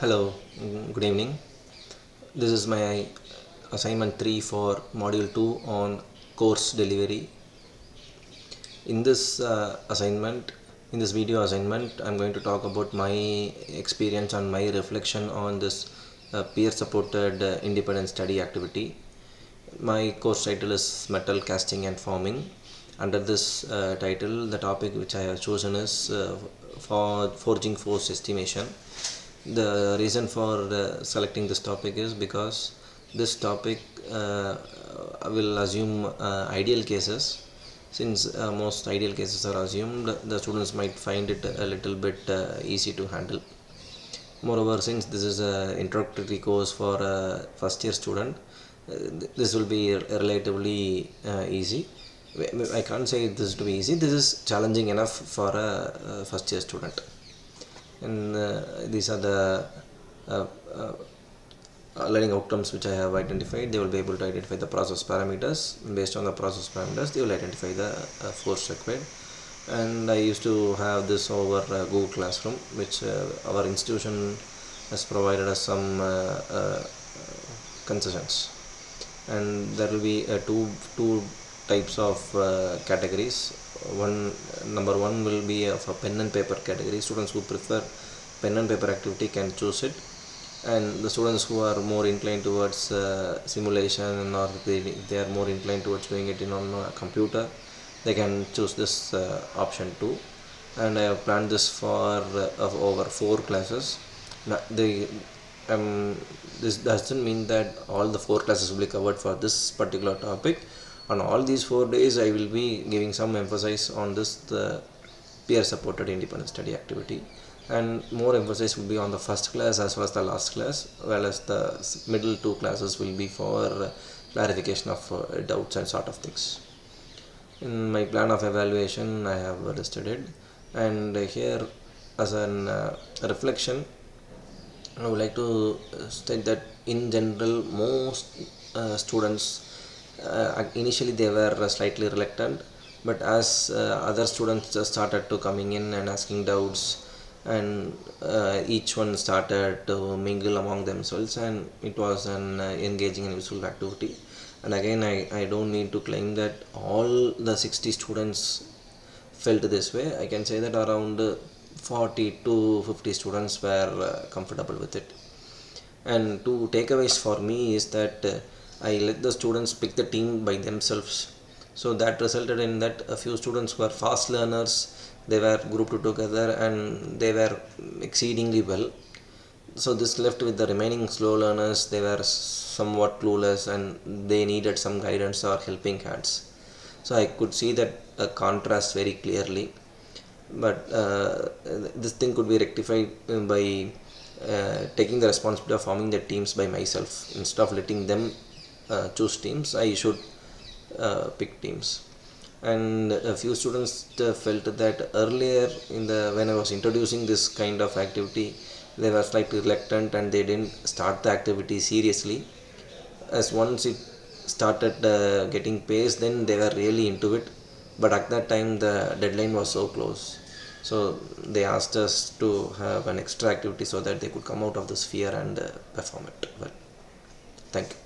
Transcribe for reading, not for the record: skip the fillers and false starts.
Hello, good evening. This is my assignment 3 for module 2 on course delivery. In this in this video assignment, I'm going to talk about my experience and my reflection on this peer supported independent study activity. My course title is Metal Casting and Forming. Under this title, the topic which I have chosen is for forging force estimation. The reason for selecting this topic is because this topic will assume ideal cases. Since most ideal cases are assumed, the students might find it a little bit easy to handle. Moreover, since this is an introductory course for a first year student, this will be relatively easy. I can't say this to be easy. This is challenging enough for a first year student. And these are the uh, uh, learning outcomes which I have identified. They will be able to identify the process parameters. Based on the process parameters, they will identify the force required. And I used to have this over Google Classroom, which our institution has provided us some concessions. And there will be two types of categories. Number one will be of a pen and paper category. Students who prefer pen and paper activity can choose it, and the students who are more inclined towards simulation, or they are more inclined towards doing it on a computer, they can choose this option too. And I have planned this for over 4 classes. Now, this doesn't mean that all the 4 classes will be covered for this particular topic. On all these 4 days, I will be giving some emphasis on the peer supported independent study activity, and more emphasis will be on the first class as well as the last class, while as the middle 2 classes will be for clarification of doubts and sort of things. In my plan of evaluation, I have listed it, and here as an reflection, I would like to state that in general, most students initially they were slightly reluctant, but as other students started to coming in and asking doubts, and each one started to mingle among themselves, and it was an engaging and useful activity. And again, I don't need to claim that all the 60 students felt this way. I can say that around 40 to 50 students were comfortable with it. And two takeaways for me is that I let the students pick the team by themselves. So that resulted in that a few students who are fast learners, they were grouped together and they were exceedingly well. So this left with the remaining slow learners. They were somewhat clueless and they needed some guidance or helping hands. So I could see that contrast very clearly. But this thing could be rectified by taking the responsibility of forming the teams by myself. Instead of letting them choose teams, I should pick teams. And a few students felt that earlier when I was introducing this kind of activity, they were slightly reluctant and they didn't start the activity seriously. As once it started getting pace, then they were really into it. But at that time the deadline was so close, so they asked us to have an extra activity so that they could come out of this fear and perform it well. Thank you.